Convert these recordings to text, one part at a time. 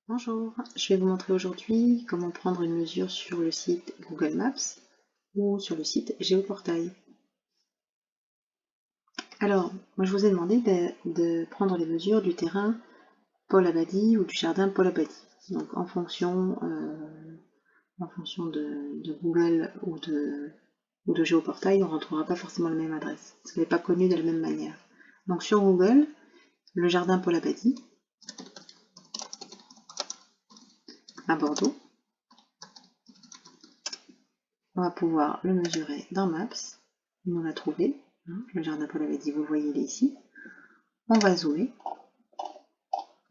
Bonjour, je vais vous montrer aujourd'hui comment prendre une mesure sur le site Google Maps ou sur le site Géoportail. Alors, moi je vous ai demandé de prendre les mesures du terrain Paul Abadie ou du jardin Paul Abadie. Donc en fonction de Google ou de Géoportail, on ne rentrera pas forcément la même adresse. Ce n'est pas connu de la même manière. Donc sur Google, le jardin Paul Abadie à Bordeaux, on va pouvoir le mesurer dans Maps. On l'a trouvé, le jardin Paul Abadie, vous le voyez, il est ici. On va zoomer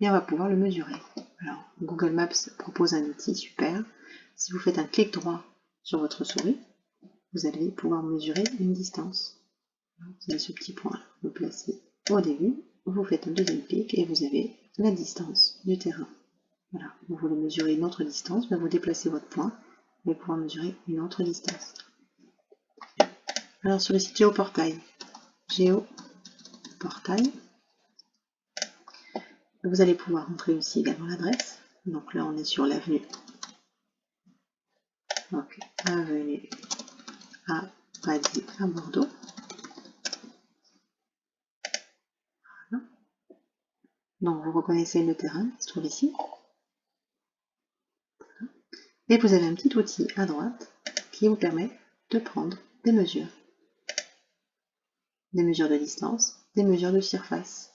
et on va pouvoir le mesurer. Alors, Google Maps propose un outil super. Si vous faites un clic droit sur votre souris, vous allez pouvoir mesurer une distance. Vous avez ce petit point, vous le placez au début, vous faites un deuxième clic et vous avez la distance du terrain. Voilà, vous voulez mesurer une autre distance, vous déplacez votre point, vous allez pouvoir mesurer une autre distance. Alors sur le site Géoportail, vous allez pouvoir entrer aussi également l'adresse. Donc là, on est sur l'avenue. Donc, avenue Abadie à Bordeaux. Voilà. Donc, vous reconnaissez le terrain qui se trouve ici. Et vous avez un petit outil à droite qui vous permet de prendre des mesures. Des mesures de distance, des mesures de surface.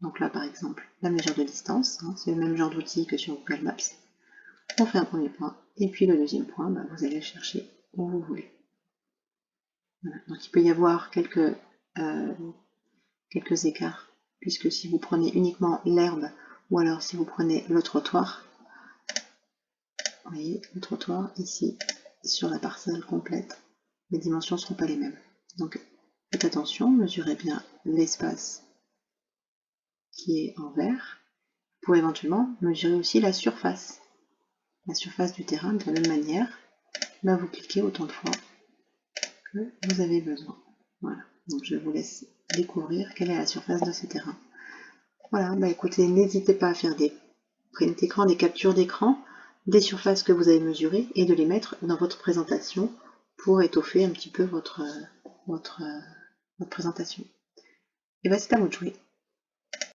Donc là, par exemple, la mesure de distance, c'est le même genre d'outil que sur Google Maps. On fait un premier point, et puis le deuxième point, vous allez le chercher où vous voulez. Voilà. Donc il peut y avoir quelques écarts, puisque si vous prenez uniquement l'herbe, ou alors si vous prenez le trottoir, vous voyez, le trottoir ici, sur la parcelle complète, les dimensions ne seront pas les mêmes. Donc faites attention, mesurez bien l'espace qui est en vert, pour éventuellement mesurer aussi la surface du terrain de la même manière. Là, vous cliquez autant de fois que vous avez besoin. Voilà, donc je vous laisse découvrir quelle est la surface de ce terrain. Voilà, écoutez, n'hésitez pas à faire des print écran, des captures d'écran, des surfaces que vous avez mesurées et de les mettre dans votre présentation pour étoffer un petit peu votre présentation. Et c'est à vous de jouer.